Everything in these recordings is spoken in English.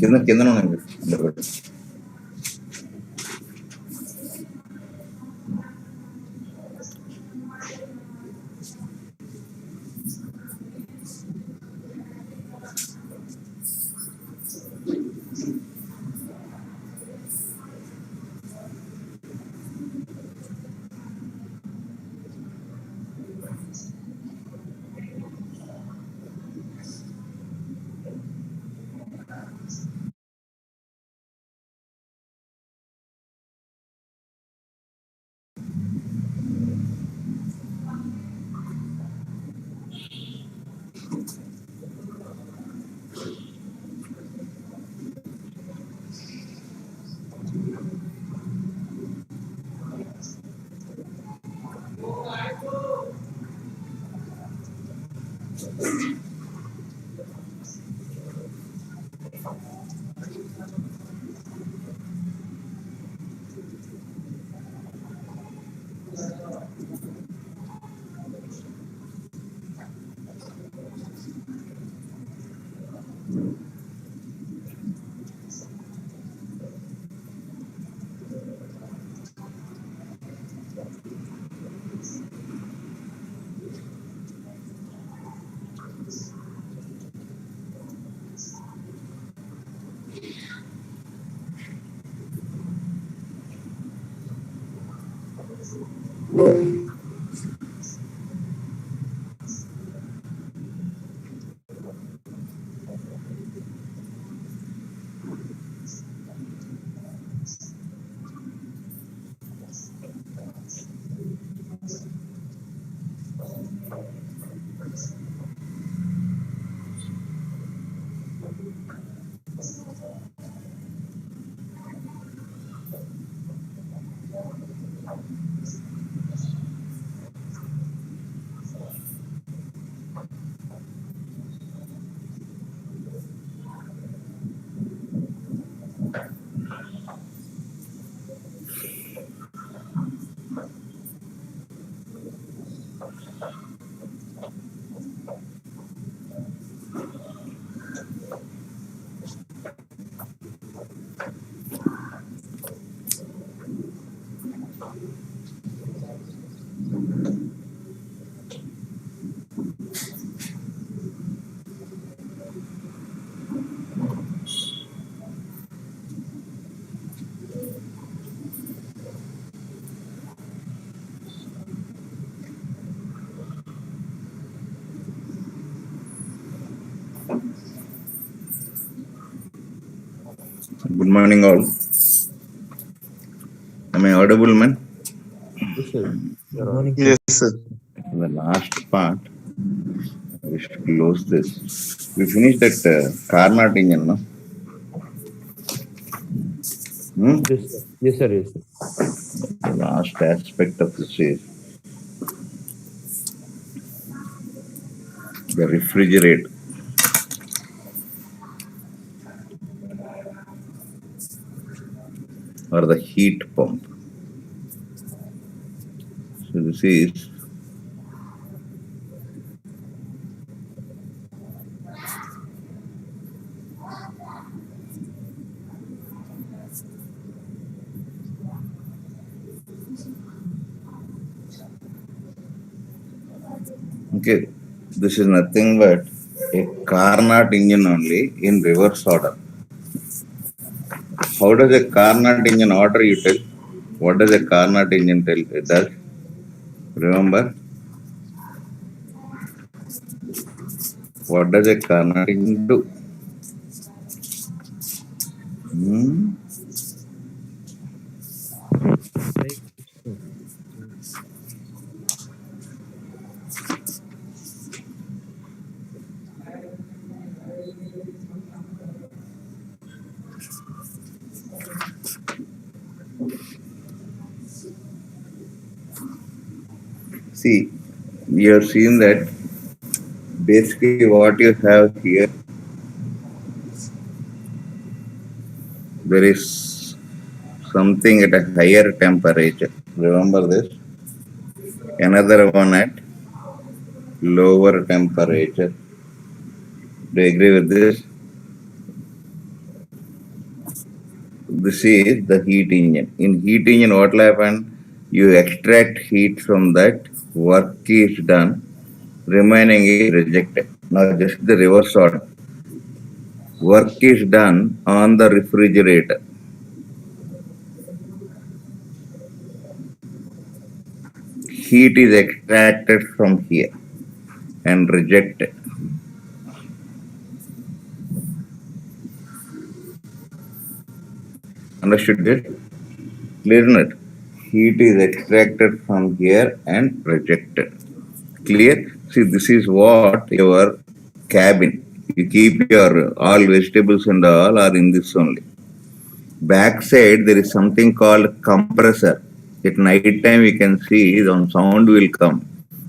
కింద ఉన్నాయి. Good morning, all. Am I audible, man? Yes, sir. Good morning, Yes, sir. The last part, we should close this. We finished that Carnot engine, no? Yes, sir. Yes, sir. Yes, sir. The last aspect of this is the refrigerator. Or the heat pump. So this is okay. This is nothing but a Carnot engine only in reverse order. How does a Carnot engine order you tell? What does a Carnot engine tell? It does. Remember? What does a Carnot engine do? See, you have seen that basically what you have here, there is something at a higher temperature. Remember this? Another one at lower temperature. Do you agree with this? this is the heat engine. In heat engine, what will happen? You extract heat from that, work is done, remaining is rejected. Now just the reverse order. Work is done on the refrigerator. Heat is extracted from here and rejected. Understood it? Clear not? Heat is extracted from here and rejected. Clear? See, this is what your cabin. You keep your all vegetables and all are in this only. Backside there is something called compressor. At night time we can see the sound will come.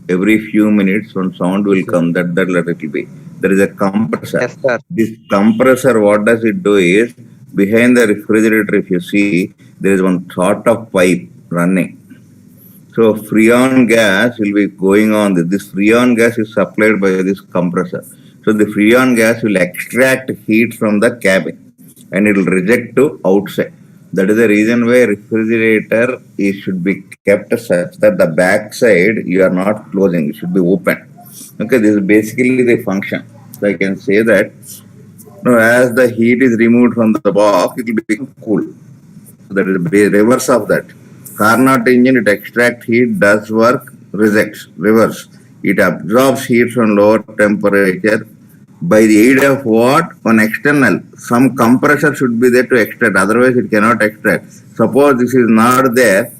Every few minutes one sound will come. That let it be. There is a compressor. Yes, sir. This compressor, what does it do is, behind the refrigerator, if you see, there is one sort of pipe running. So freon gas will be going on. This freon gas is supplied by this compressor. So the freon gas will extract heat from the cabin and it will reject to outside. That is the reason why refrigerator should be kept such that the back side you are not closing. It should be open. Okay, this is basically the function. So I can say that as the heat is removed from the box, it will become cool. So that is the reverse of that. Carnot engine, it extracts heat, does work, rejects, reverse. It absorbs heat from lower temperature by the aid of what? One external. Some compressor should be there to extract, otherwise it cannot extract. Suppose this is not there,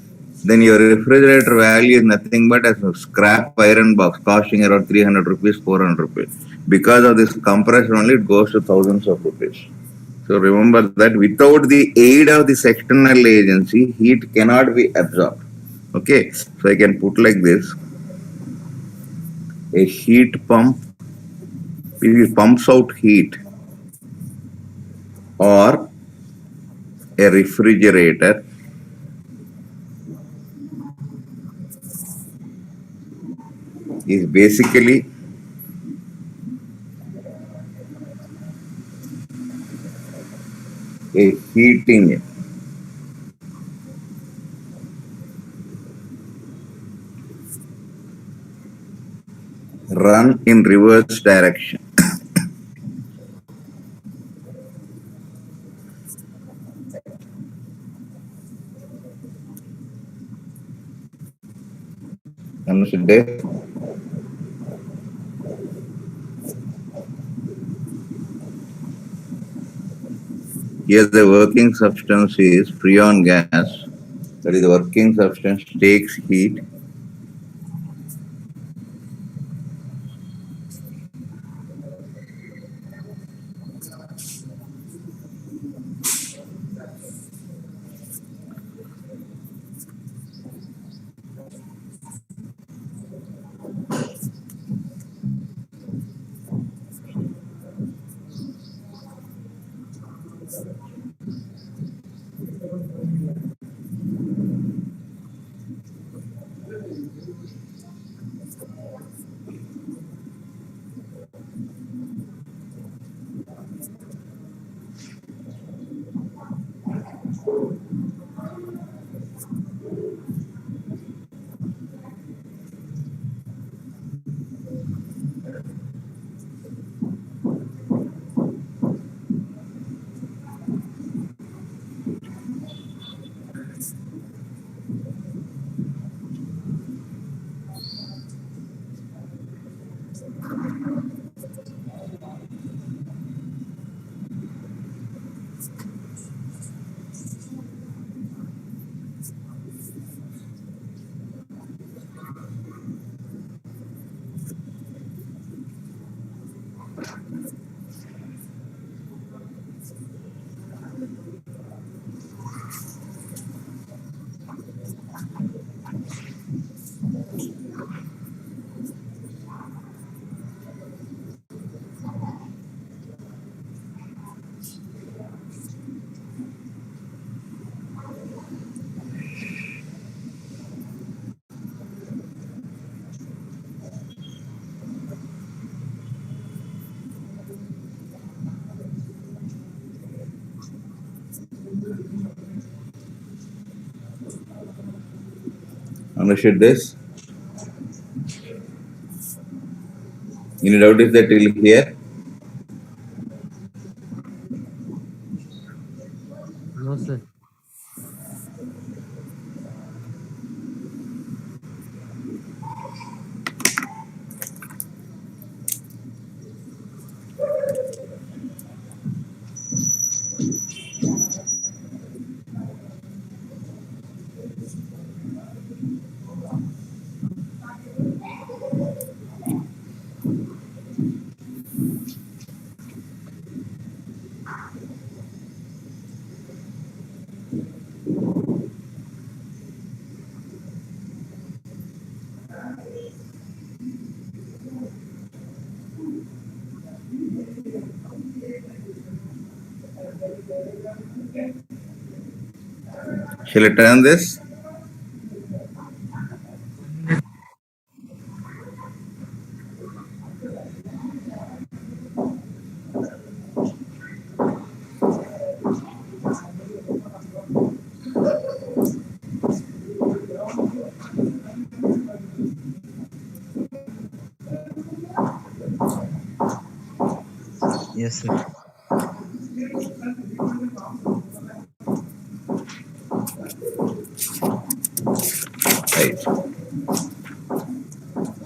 then your refrigerator value is nothing but a scrap iron box costing around 300 rupees, 400 rupees. Because of this compressor only, it goes to thousands of rupees. So remember that without the aid of this external agency, heat cannot be absorbed. Okay, so I can put like this. A heat pump, it pumps out heat, or a refrigerator is basically a heat engine. Run in reverse direction. Understood? Here the working substance is freon gas. That is the working substance takes heat. Understood this? Any doubt is that till here? No, sir. Shall I turn this? Yes, sir. Right.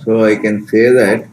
So I can say that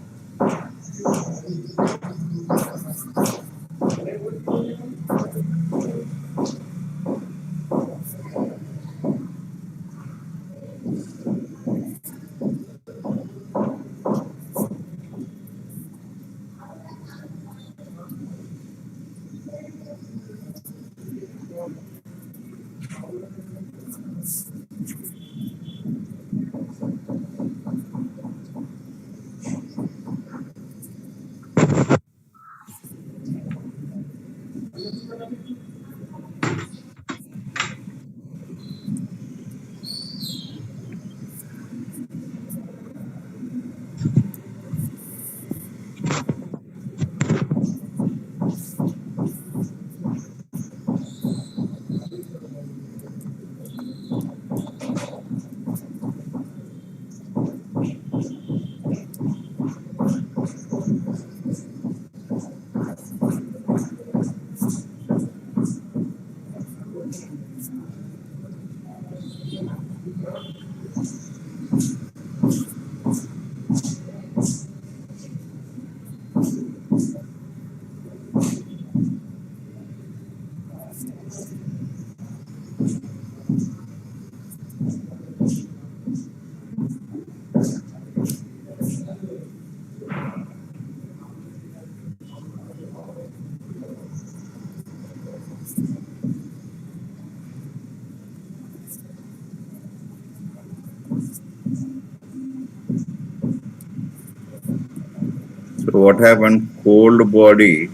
so what happened? Cold body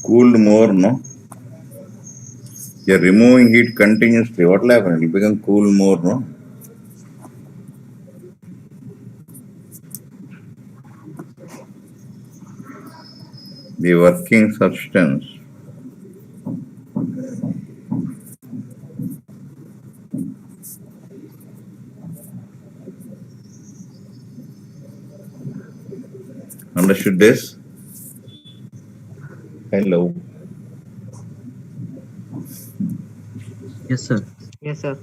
cooled more, no? You're removing heat continuously. What will happen? It will become cool more, no? The working substance. Understood this? Hello. Yes, sir. Yes, sir.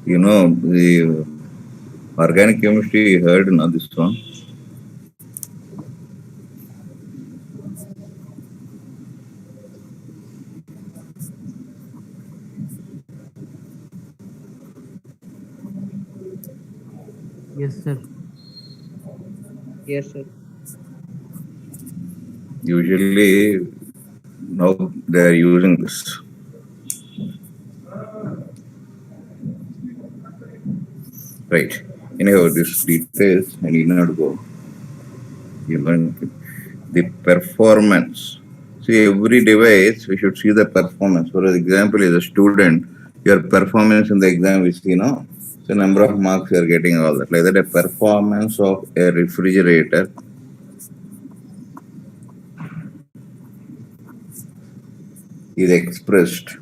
You know, the organic chemistry, you heard, no, this one. Yes, sir. Yes, sir. Usually, now they are using this. Right. Anyhow, this details, I need not go. Even the performance. See, every device, we should see the performance. For example, as a student, your performance in the exam is, so number of marks you are getting, all that. Like that, a performance of a refrigerator is expressed.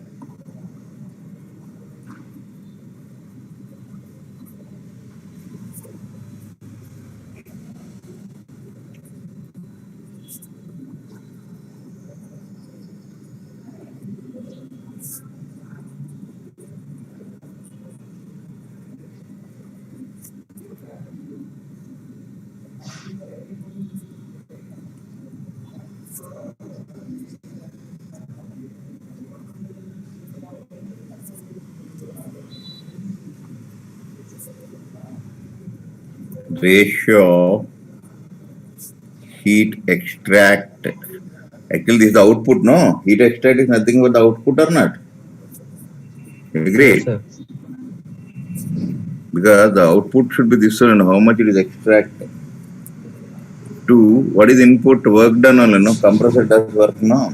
Ratio of heat extracted. Actually, this is the output, no? Heat extract is nothing but the output or not? You Yes, agree? sir. Because the output should be this one, how much it is extracted. Two, what is input work done on, compressor does work, no?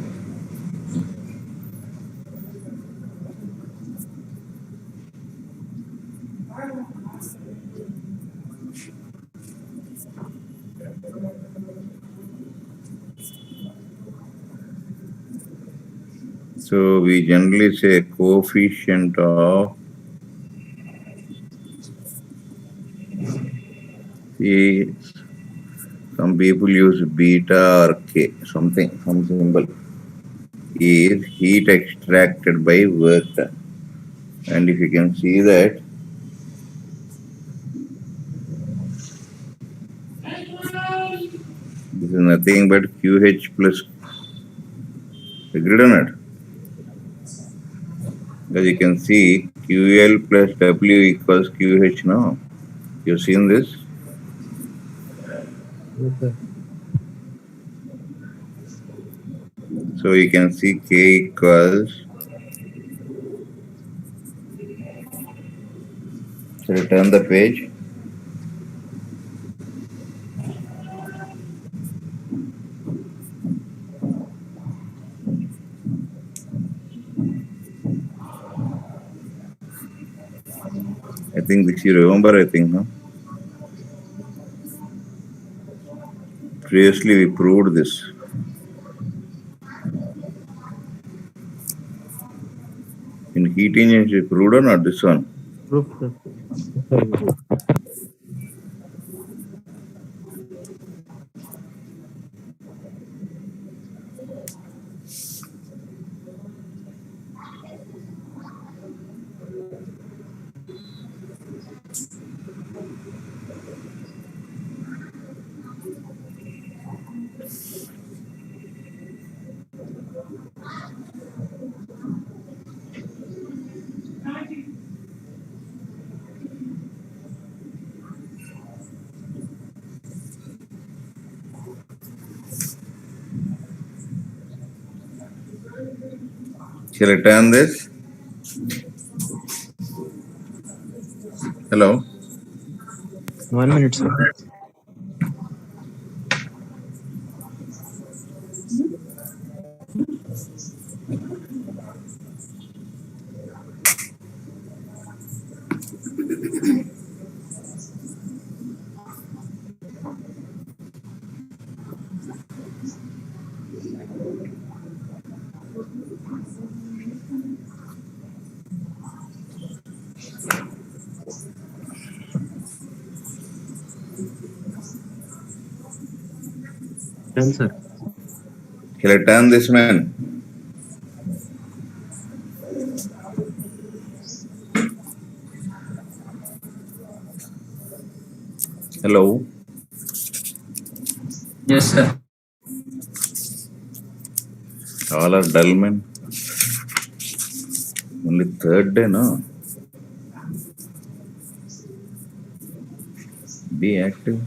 So we generally say coefficient of, see, some people use beta or K, something, some symbol, is heat extracted by work done. And if you can see that, this is nothing but QH plus, agreed on it? Because you can see QL plus W equals QH now. You've seen this? Yes, sir. So you can see K equals, shall I turn the page? I think this you remember, I think, no? Previously we proved this. In heat engines we proved or not this one? Proof, sir. Yes, Shall I turn this? Hello? 1 minute, sir. done, sir. Shall I turn this man? Hello. Yes, sir. All are dull men. Only third day, no? Be active.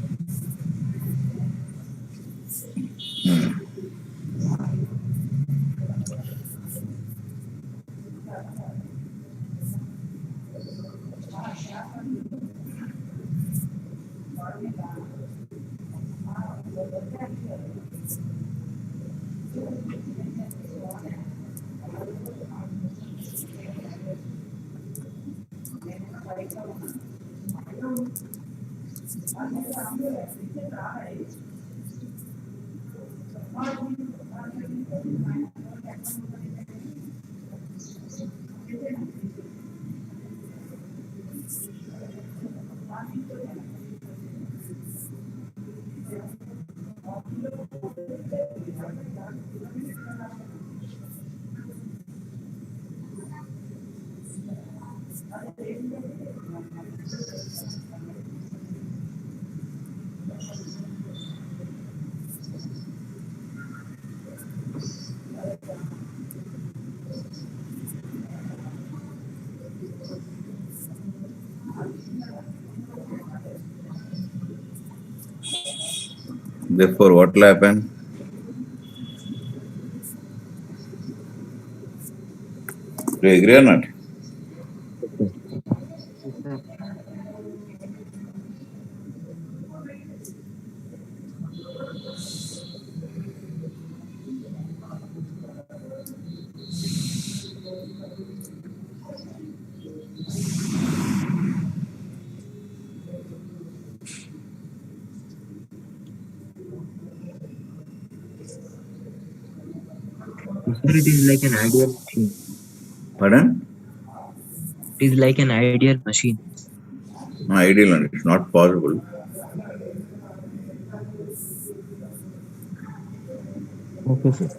Therefore, what will happen? Do you agree or not? Yes, sir. Sir, it is like an ideal machine. Pardon? It is like an ideal machine. No, ideal, and it's not possible. Okay, sir.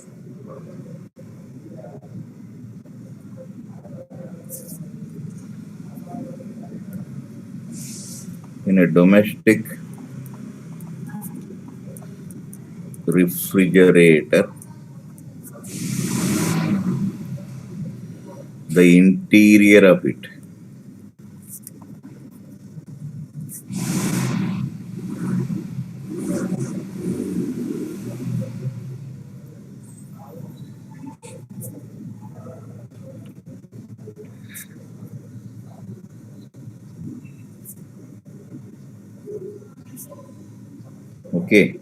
In a domestic refrigerator, the interior of it. Okay.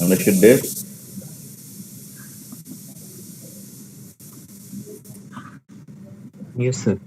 Understood this? Yes, sir.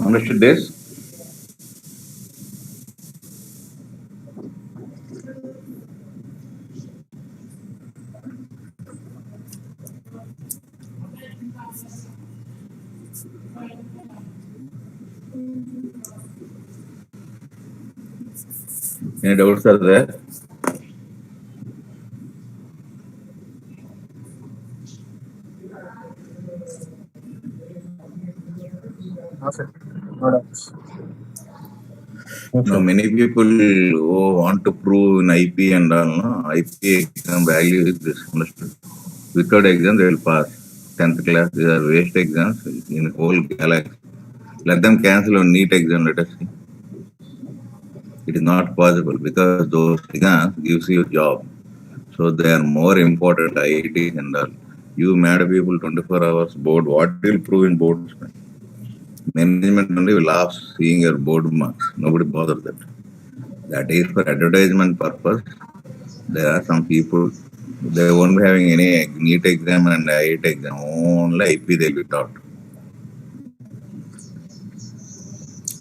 Understood this? Any doubts are there? No, sir. No doubts. No, Now, sir. many people who want to prove in IP and all, no? IP exam value is this. Understood? Without exam, they will pass. 10th class, these are waste exams in whole galaxy. Let them cancel on NEET exam, let us see. It is not possible because those exams gives you a job. So they are more important, IITs and all. You mad people 24 hours board, what will prove in boards? Management only will laugh seeing your board marks. Nobody bothers that. That is for advertisement purpose. There are some people, they won't be having any NEET exam and IIT exam. Only IP they will be taught.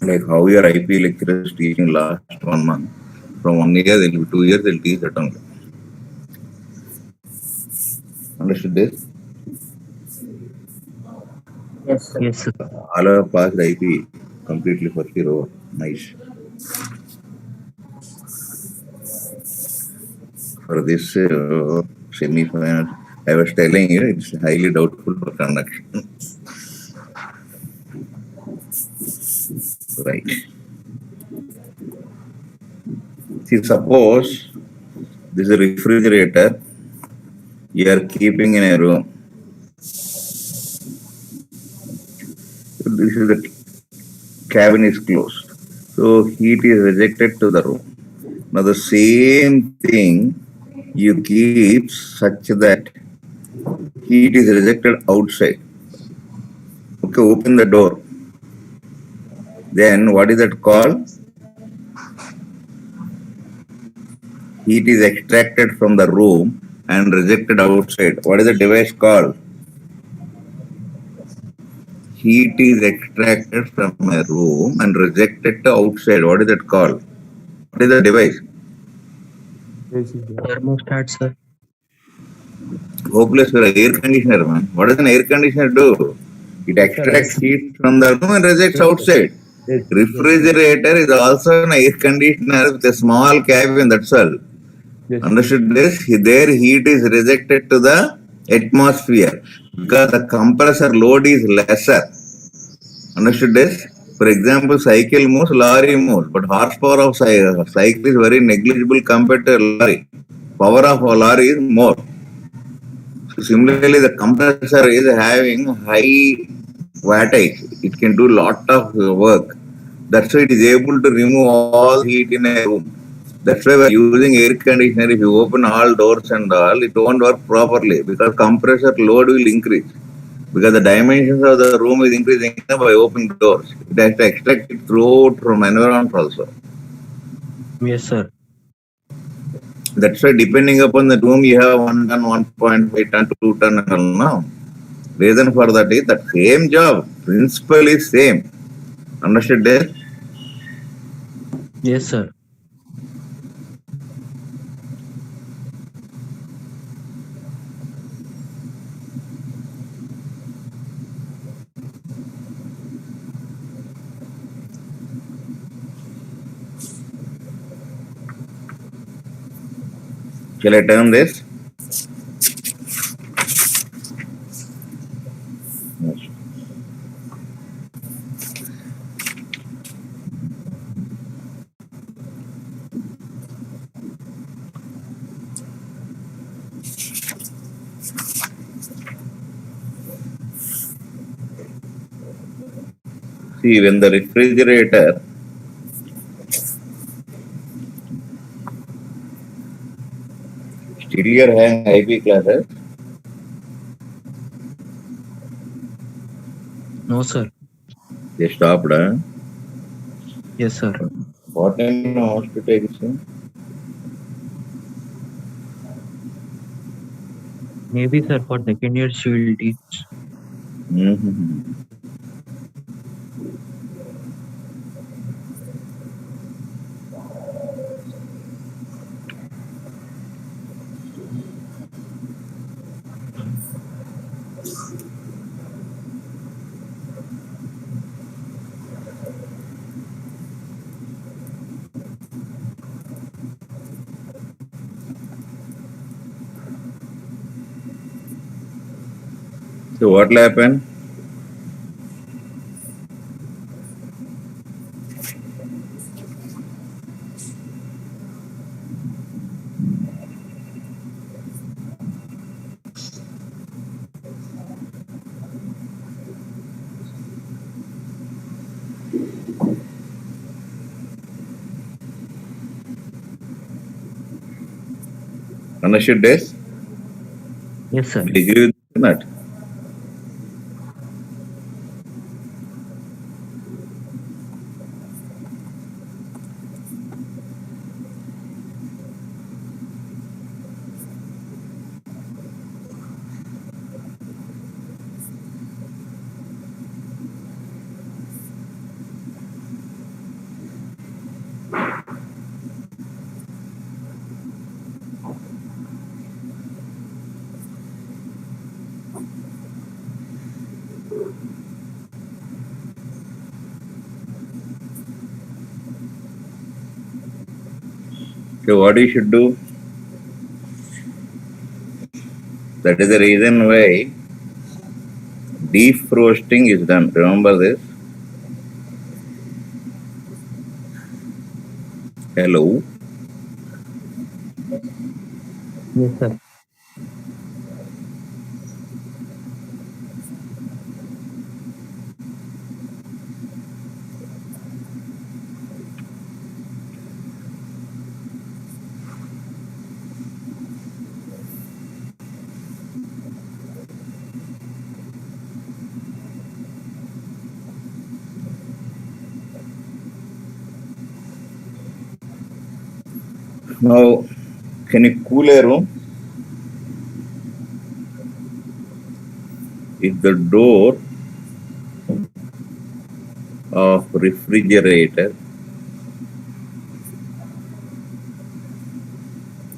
Like how your IP lecturer is teaching last 1 month. From 1 year, they'll be 2 years, they'll teach that only. Understood this? Yes, sir. Yes, sir. All have passed IP completely for zero. Nice. For this semi-final, I was telling you, it's highly doubtful for conduction. Right. See, suppose this is a refrigerator you are keeping in a room. This is the cabin is closed. So heat is rejected to the room. Now the same thing you keep such that heat is rejected outside. Okay, open the door. Then what is that called? Heat is extracted from the room and rejected outside. What is the device called? Heat is extracted from a room and rejected to outside. What is that called? What is the device? Thermostat, sir. Hopeless for air conditioner, man. What does an air conditioner do? It extracts heat from the room and rejects outside. Refrigerator is also an air conditioner with a small cabin, that's all. Understood this? Their heat is rejected to the atmosphere because the compressor load is lesser. Understood this? For example, cycle moves, lorry moves, but horsepower of cycle is very negligible compared to a lorry. Power of a lorry is more. So similarly, the compressor is having high wattage. It can do lot of work. That's why it is able to remove all heat in a room. That's why we're using air conditioner. If you open all doors and all, it won't work properly because compressor load will increase. Because the dimensions of the room is increasing by opening doors. It has to extract it throughout from environment also. Yes, sir. That's why depending upon the room, you have 1 ton, 1.5 ton, 2 ton and all now. Reason for that is that same job, principle is same. Understood there? Yes, sir. Shall I turn this? See, when the refrigerator still you're having IP classes, No, sir. they stopped. Yes, sir. What time you want to take it? Maybe, sir, for second year she will teach. Mm-hmm. So what will happen? Understood this? Yes, sir. Do you agree with that? So what you should do? That is the reason why defrosting is done. Remember this? Hello? Yes, sir. Now, can you cool a room? If the door of refrigerator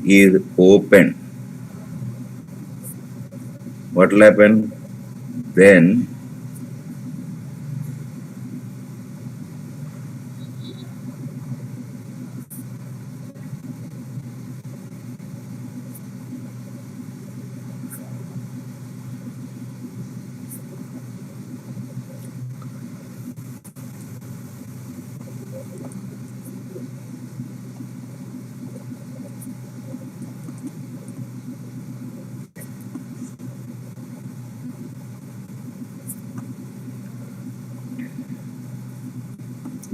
is open, what will happen? Then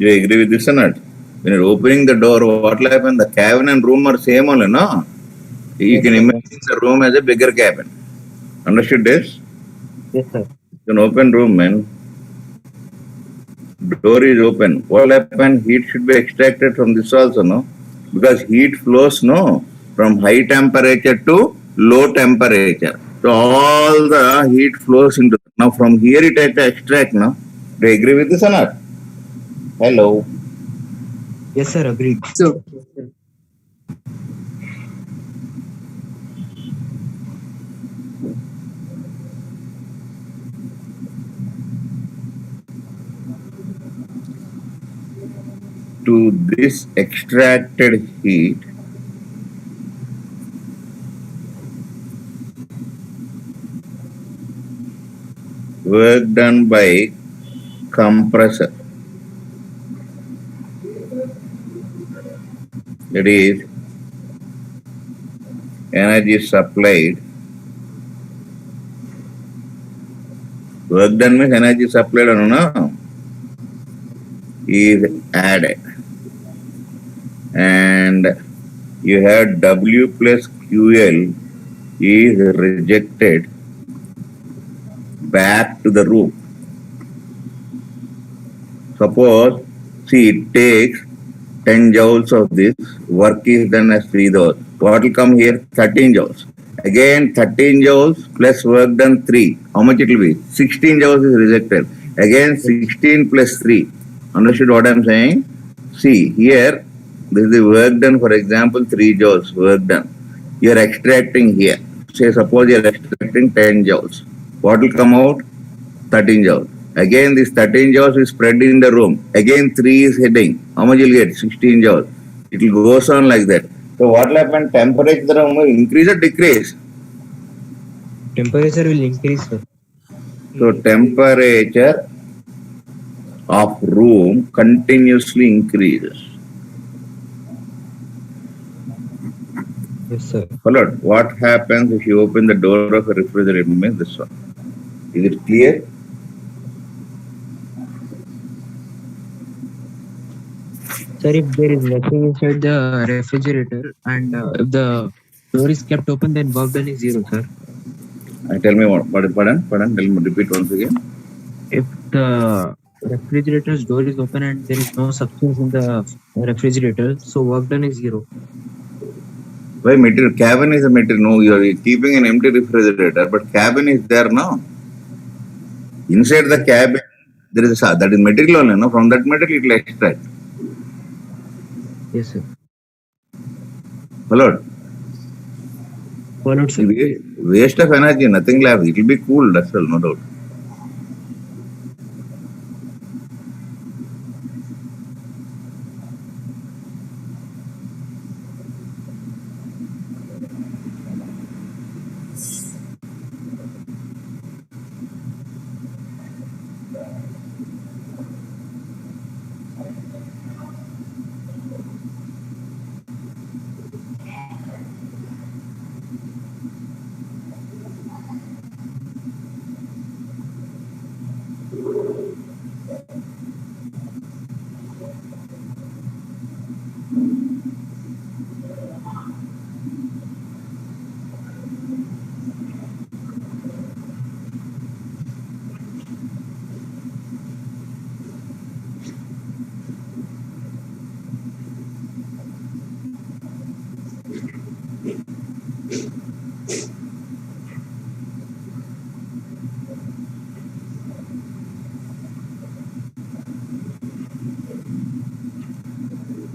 do you agree with this or not? When you're opening the door, what will happen? The cabin and room are same only, no? You Yes, can sir. imagine the room as a bigger cabin. Understood this? Yes, sir. It's an open room, man. Door is open. What will happen? Heat should be extracted from this also, no? Because heat flows, no? From high temperature to low temperature. So all the heat flows into. Now from here it has to extract, no? Do you agree with this or not? Hello. Yes, sir. Agreed. So, To this extracted heat, work done by compressor, that is energy supplied. Work done means energy supplied, no? Is added, and you have W plus QL is rejected back to the room. Suppose, see, it takes 10 joules of this, work is done as 3 joules. What will come here? 13 joules. Again, 13 joules plus work done 3. How much it will be? 16 joules is rejected. Again, 16 plus 3. Understood what I am saying? See, here, this is the work done, for example, 3 joules, work done. You are extracting here. Say, suppose you are extracting 10 joules. What will come out? 13 joules. Again, this 13 joules is spread in the room. Again, 3 is heading. How much you'll get? 16 joules. It will goes on like that. So what will happen? Temperature will increase or decrease? Temperature will increase, sir. So temperature of room continuously increases. Yes, sir. Followed. What happens if you open the door of a refrigerator? Means this one. Is it clear? Sir, if there is nothing inside the refrigerator and if the door is kept open, then work done is zero, sir. Tell me what? Pardon? Tell me. Repeat once again. If the refrigerator's door is open and there is no substance in the refrigerator, so work done is zero. Why material? Cabin is a material. No, you are keeping an empty refrigerator, but cabin is there now. Inside the cabin, there is that is material only. No, from that material it will extract. Yes, sir. Followed. Followed, sir. Waste of energy, nothing left. It will be cool. That's all, no doubt.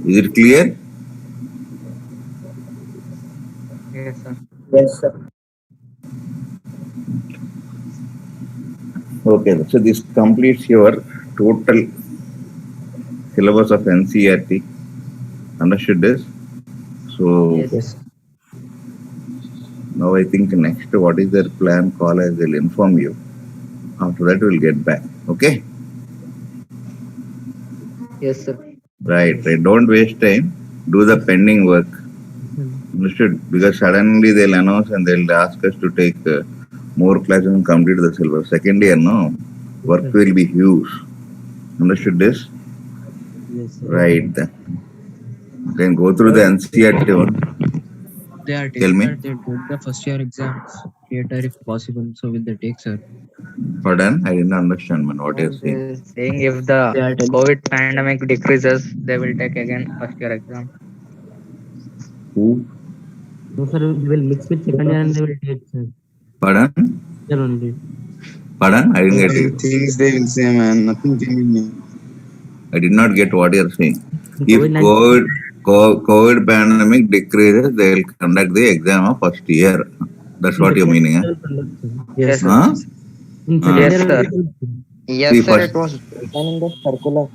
Is it clear? Yes, sir. Yes, sir. Okay, so this completes your total syllabus of NCERT. Understood this? So Yes. now I think next what is their plan, college, they'll inform you. After that we'll get back. Okay? Yes, sir. Right. Don't waste time. Do the pending work. Understood? Because suddenly they'll announce and they'll ask us to take more classes and complete the syllabus. Second year, no. Work will be huge. Understood this? Yes, sir. Right. Then go through the NCERT one. They are Tell taking me. that they take the first year exams later if possible. So will they take, sir? Pardon? I didn't understand, man. What you're saying? They're saying if the They are telling. COVID pandemic decreases, they will take again first year exam. Who? No, sir, they will mix with second year and they will take, sir. Pardon? Year only. Pardon? I didn't get you. Things they will say, man. Nothing changing. I did not get what you're saying. The If COVID-19 COVID pandemic decreases, they will conduct the exam of first year. That's what you're meaning, huh? Yes, sir. Huh? In Huh? second Yes, year, sir. See, Yes, sir. first- It was written in the circular.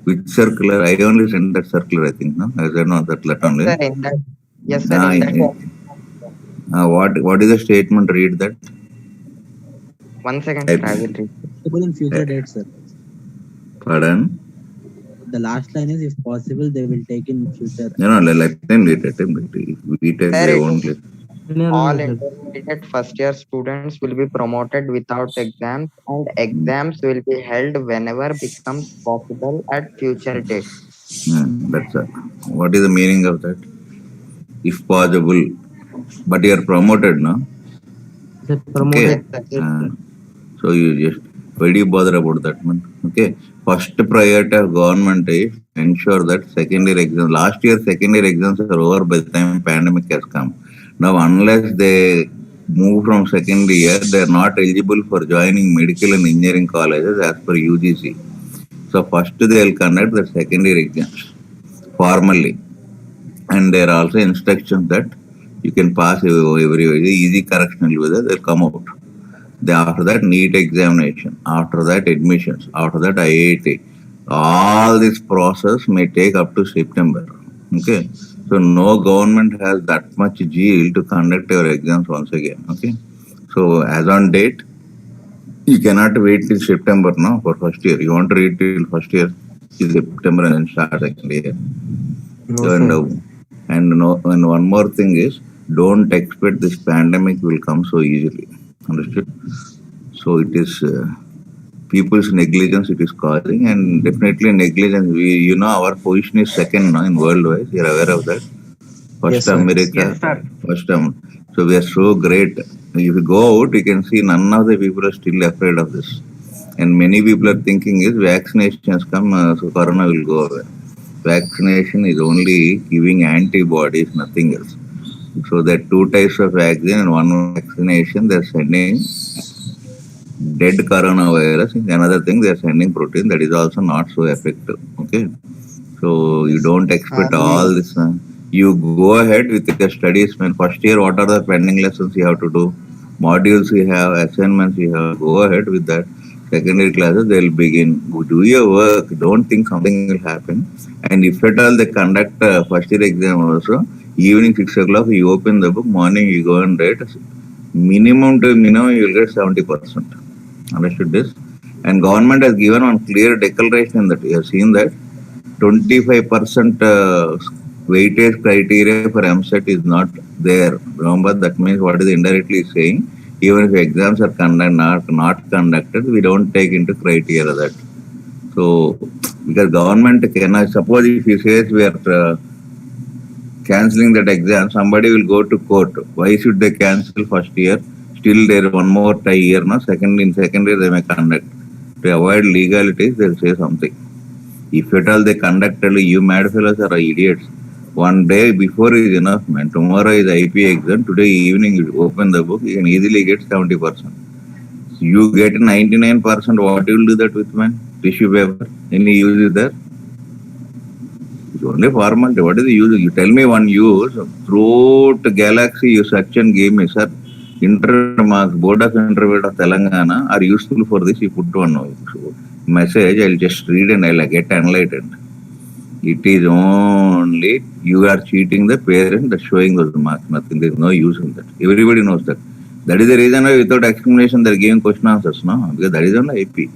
Which circular? I only sent that circular, I think, no? I said not that letter only. Sir, in that. Yes, sir. Ah, In that. what is the statement? Read that. 1 second, sir. I will read. Possible in future dates, sir. Pardon? The last line is if possible they will take in future. No, let them read it. We take Sir, their it own is place. all intermediate first year students will be promoted without exams, and exams will be held whenever becomes possible at future date. That's all. What is the meaning of that? If possible. But you are promoted, no? sir, promoted. Yes, sir. So you just, why do you bother about that, man? Okay. First priority of government is ensure that second year exams, last year second year exams are over by the time pandemic has come. Now, unless they move from second year, they are not eligible for joining medical and engineering colleges as per UGC. So first they will conduct the second year exams formally. And there are also instructions that you can pass every easy correctional whether they'll come out. After that, NEET examination. After that, admissions. After that, IIT. All this process may take up to September. Okay. So no government has that much zeal to conduct your exams once again. Okay. So as on date, You cannot wait till September, no, for first year. You want to read till first year till September and then start second year. No, And, sir. and one more thing is, don't expect this pandemic will come so easily. Understood? So it is people's negligence it is causing, and definitely negligence. Our position is second now in worldwide. You are aware of that. First Yes, sir. America, Yes, sir. first so we are so great. If you go out, you can see none of the people are still afraid of this. And many people are thinking is vaccinations come, so corona will go away. Vaccination is only giving antibodies, nothing else. So there are two types of vaccine and one vaccination they're sending dead coronavirus. Another thing they're sending protein that is also not so effective. Okay. So you don't expect all this. You go ahead with your studies. When first year, what are the pending lessons you have to do? Modules you have, assignments you have. Go ahead with that. Secondary classes they'll begin. Do your work. Don't think something will happen. And if at all they conduct first year exam also, evening 6 o'clock you open the book. Morning you go and write. Minimum to minimum you will get 70%. Understood this? And government has given one clear declaration that you have seen that 25% weightage criteria for MSET is not there. Remember, that means what is indirectly saying, even if exams are not conducted, we don't take into criteria that. So, because government cannot, suppose if he says we are cancelling that exam, somebody will go to court. Why should they cancel first year? Still there one more year, no? In second year they may conduct. To avoid legalities, they'll say something. If at all they conducted, you mad fellows are idiots. One day before is enough, man. Tomorrow is IP exam. Today evening you open the book, you can easily get 70%. You get 99%, what you will do that with, man? Tissue paper. Any use is there? It's only formality. What is the use? You tell me one use. Throughout the galaxy, you search and give me, sir. Interview marks, Board of Interview of Telangana are useful for this. You put one message, I'll just read and I'll get enlightened. It is only you are cheating the parent that's showing those marks. Nothing. There is no use in that. Everybody knows that. That is the reason why without explanation they're giving question answers, no? Because that is on the IP.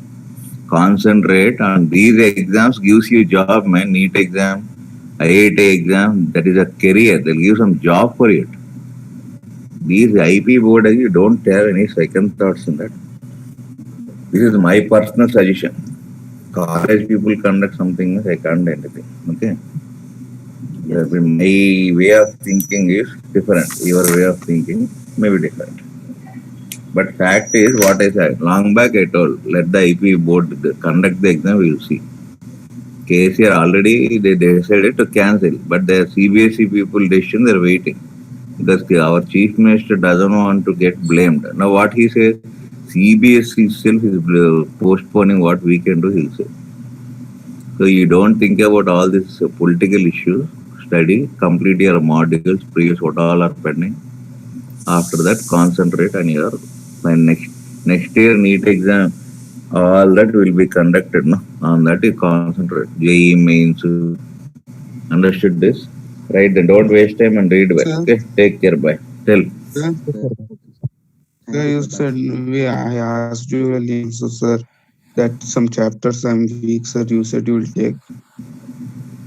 Concentrate on these exams, gives you job, man. NEET exam, IIT exam, that is a career. They'll give some job for it. These IP board, you don't have any second thoughts in that. This is my personal suggestion. College people conduct something, I can't do anything. Okay. My way of thinking is different. Your way of thinking may be different. But fact is what I said. Long back I told, let the IP board conduct the exam, we will see. KCR already they decided to cancel, but the CBSE people decision they're waiting. Because our chief minister doesn't want to get blamed. Now what he says, CBSE itself is postponing what we can do, he'll say. So you don't think about all these political issues, study, complete your modules, previous what all are pending. After that, concentrate on your next year NEET exam. All that will be conducted, no? On that you concentrate. JEE mains. Understood this? Right, then don't waste time and read well. Okay, take care. Bye. Tell. Sir, you said I asked you earlier, so sir, that some chapters I'm weak, sir. You said you will take.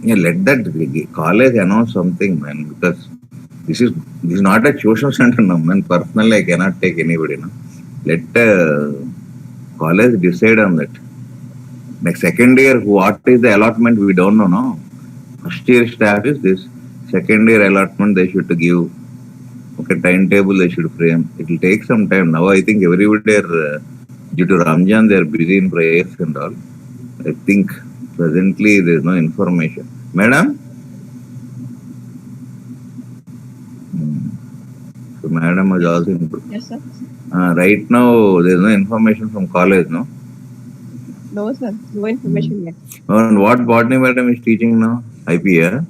Yeah, let that college announce something, man. Because this is not a tuition center, no, man. Personally, I cannot take anybody, no. Let college decide on that. Next second year, what is the allotment? We don't know, no. First year staff is this. Second year allotment they should give. Okay, timetable they should frame. It will take some time. Now I think everybody are due to Ramjan they are busy in prayers and all. I think presently there is no information. Madam? So madam is also input. Yes, sir. Right now there is no information from college, no? No, sir. No information yet. And what botany madam is teaching now? IP, yeah?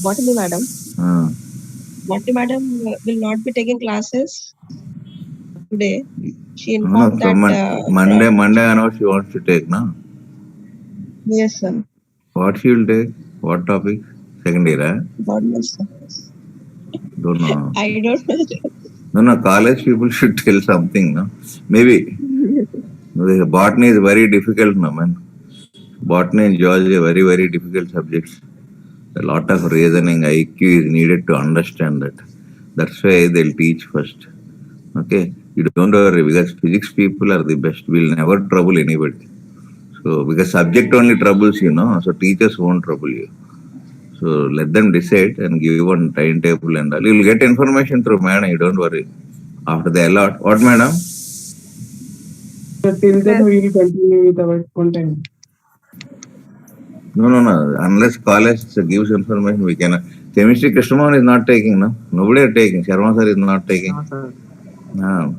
Botany madam. Botany madam will not be taking classes today. She informed that. Monday, I know she wants to take, no? Yes, sir. What she will take? What topic? Second year, eh? God knows, sir. Don't know. I don't know. No, college people should tell something, no? Maybe. The botany is very difficult, no, man. Botany and geology are very, very difficult subjects. A lot of reasoning, IQ is needed to understand that. That's why they'll teach first. Okay? You don't worry, because physics people are the best. We'll never trouble anybody. So, because subject only troubles you, no? So, teachers won't trouble you. So, let them decide and give one timetable and all. You'll get information through madam, you don't worry. After the allot. What, madam? So till then we will continue with our content. No. Unless college gives information, we cannot. Chemistry, Krishnamohan is not taking, no? Nobody is taking. Sharma sir is not taking. No, sir. No.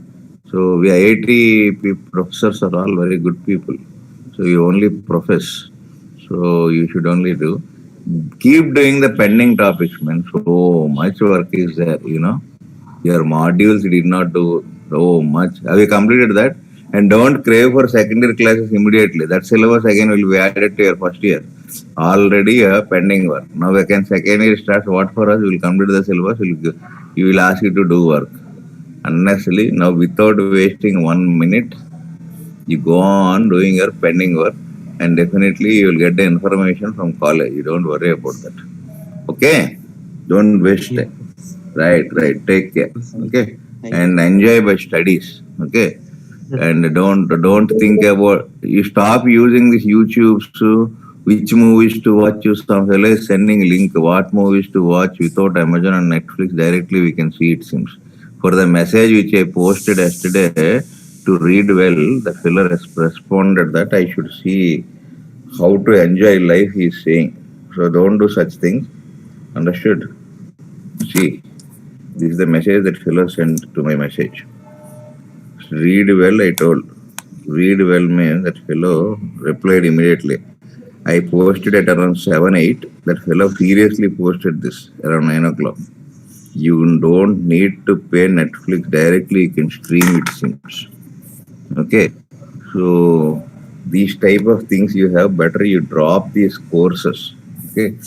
So, we IIT professors are all very good people. So, you only profess. So, you should only do. Keep doing the pending topics, man. So much work is there, you know. Your modules did not do so much. Have you completed that? And don't crave for secondary classes immediately. That syllabus again will be added to your first year. Already a pending work. Now again second year starts. What for us? We will complete the syllabus. You will ask you to do work. Unnecessarily, now without wasting 1 minute, you go on doing your pending work. And definitely you will get the information from college. You don't worry about that. Okay? Don't waste time. Right. Take care. Okay? And enjoy by studies. Okay? And don't think about, you stop using this YouTube, so which movies to watch. Some fellow is sending link what movies to watch without Amazon and Netflix. Directly we can see, it seems. For the message which I posted yesterday to read well, the fellow responded that I should see how to enjoy life, he is saying. So don't do such things. Understood? See, this is the message that fellow sent to my message. Read well, I told. Read well means that fellow replied immediately. I posted at around 7-8. That fellow seriously posted this around 9 o'clock. You don't need to pay Netflix directly, you can stream, it seems. Okay? So, these type of things you have, better you drop these courses. Okay?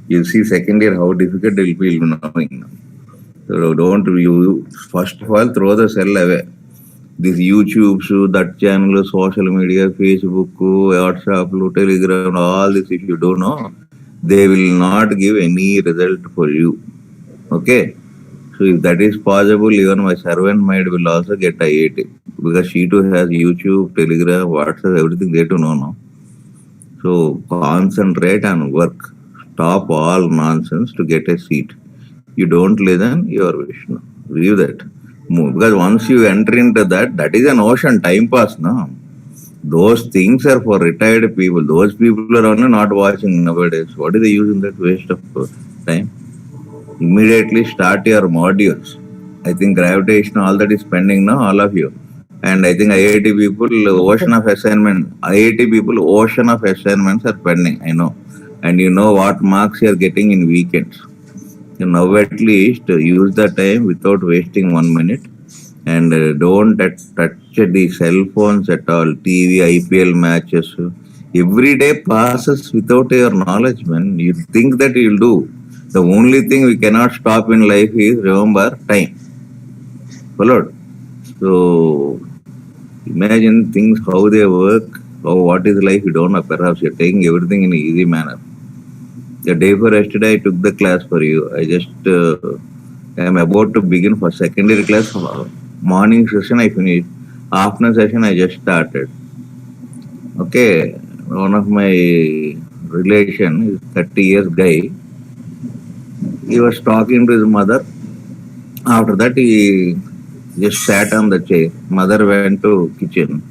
You see second year how difficult it will be knowing. So don't you first of all throw the cell away. This YouTube, that channel, social media, Facebook, WhatsApp, Telegram, all this, if you don't know, they will not give any result for you. Okay? So if that is possible, even my servant maid will also get IIT. Because she too has YouTube, Telegram, WhatsApp, everything there to know now. So concentrate and work. Stop all nonsense to get a seat. You don't listen, you are Vishnu. Leave that. Move. Because once you enter into that, that is an ocean, time pass, no? Those things are for retired people. Those people are only not watching nowadays. What is the use in that waste of time? Immediately start your modules. I think gravitation, all that is pending now, all of you. And I think IIT people, ocean of assignments are pending, I know. And you know what marks you are getting in weekends. You now at least use the time without wasting 1 minute. And don't touch the cell phones at all, TV, IPL matches. Every day passes without your knowledge, man. You think that you'll do. The only thing we cannot stop in life is, remember, time. Followed? So, imagine things, how they work, what is life, you don't know. Perhaps you're taking everything in an easy manner. The day for yesterday, I took the class for you. I just am about to begin for secondary class. Morning session I finished. Afternoon session I just started. Okay, one of my relation is 30 years guy. He was talking to his mother. After that, he just sat on the chair. Mother went to kitchen.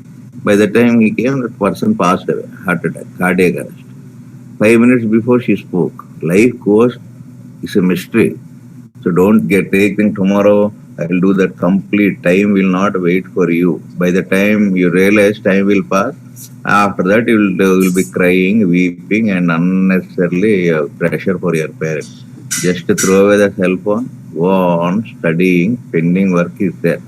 By the time he came, that person passed away, heart attack, cardiac arrest. 5 minutes before she spoke. Life goes, is a mystery. So don't take things tomorrow, I will do that complete. Time will not wait for you. By the time you realize, time will pass. After that, you will be crying, weeping, and unnecessarily pressure for your parents. Just throw away the cell phone, go on studying, pending work is there.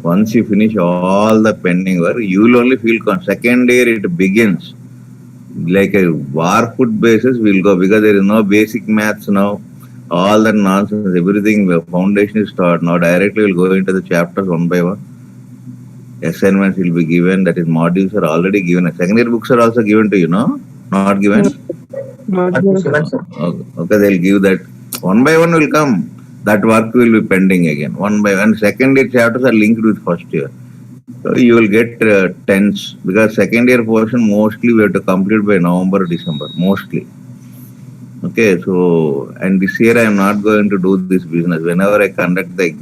Once you finish all the pending work, you will only feel second year it begins. Like a war foot basis will go, because there is no basic maths now. All that nonsense, everything, the foundation is taught. Now directly we'll go into the chapters one by one. Assignments will be given, that is modules are already given. Second year books are also given to you, no? Not given? Not sir. Okay, they'll give that. One by one will come. That work will be pending again. One by one. Second year chapters are linked with first year. So you will get tense because second year portion mostly we have to complete by November, December, mostly. Okay, so, and this year I am not going to do this business. Whenever I conduct the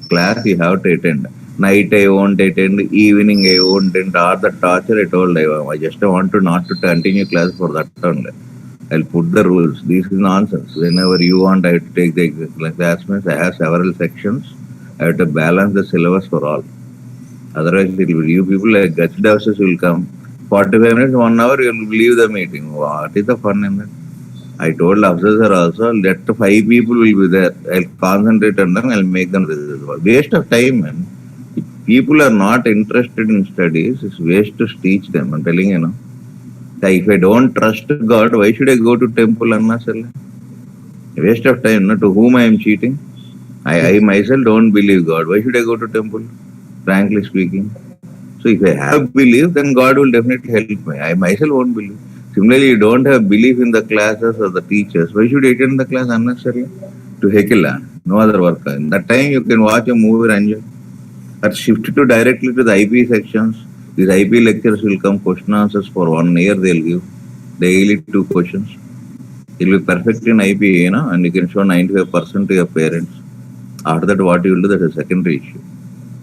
class, you have to attend. Night I won't attend, evening I won't attend, or the torture I told I just want to not to continue class for that only. I'll put the rules. This is nonsense. Whenever you want, I have to take the classmates. I have several sections. I have to balance the syllabus for all. Otherwise, it will you people like guts doses will come. 45 minutes, 1 hour, you will leave the meeting. What is the fun in that? I told officers also, let 5 people will be there. I'll concentrate on them, I'll make them visible. Waste of time, man. If people are not interested in studies, it's waste to teach them. I'm telling you, no. If I don't trust God, why should I go to temple unnecessarily? Waste of time, no? To whom I am cheating? I myself don't believe God. Why should I go to temple? Frankly speaking. So if I have belief, then God will definitely help me. I myself won't believe. Similarly, you don't have belief in the classes or the teachers. Why should you attend the class unnecessarily? To hekila, no other work. In that time, you can watch a movie and enjoy. But shift to directly to the IP sections. These IP lectures will come question answers for 1 year. They'll give daily 2 questions. It will be perfect in IP, you know, and you can show 95% to your parents. After that, what you will do, that is a secondary issue.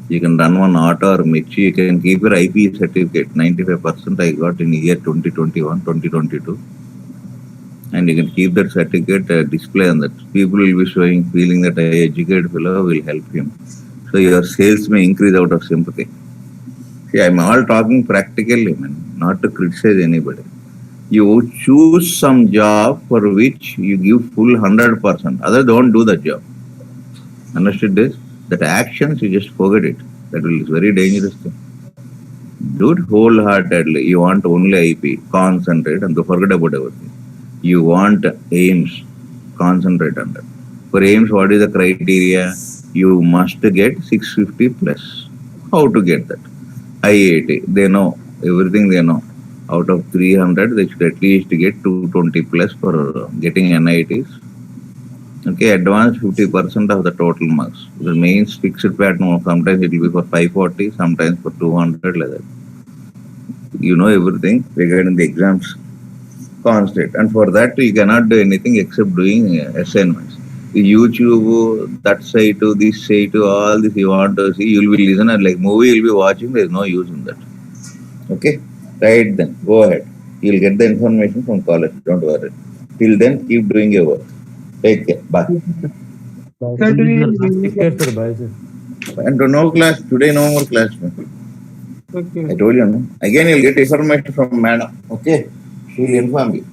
You can run one auto or Michi, you can keep your IP certificate. 95% I got in year 2021, 2022. And you can keep that certificate display on that. People will be showing, feeling that a educated fellow will help him. So your sales may increase out of sympathy. See, I'm all talking practically, man, not to criticize anybody. You choose some job for which you give full 100%. Others don't do that job. Understood this? That actions, you just forget it. That will is very dangerous thing. Do it wholeheartedly. You want only IP, concentrate and forget about everything. You want aims, concentrate on that. For aims, what is the criteria? You must get 650 plus. How to get that? IIT, they know, everything they know. Out of 300, they should at least get 220 plus for getting NITs. Okay, advance 50% of the total marks. The mains fixed pattern, sometimes it will be for 540, sometimes for 200, like that. You know everything regarding the exams. Constant. And for that, you cannot do anything except doing assignments. YouTube, that site to this site to all this you want to see, you will be listener, like movie you'll be watching, there is no use in that. Okay? Right then, go ahead. You'll get the information from college, don't worry. Till then, keep doing your work. Take care. Bye. Sir, do you And no class, today no more class. okay. I told you, no? Again, you'll get information from madam. Okay? She will inform you.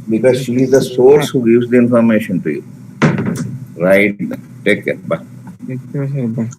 Because she is the source who gives the information to you. Right? Take care. Bye. Bye.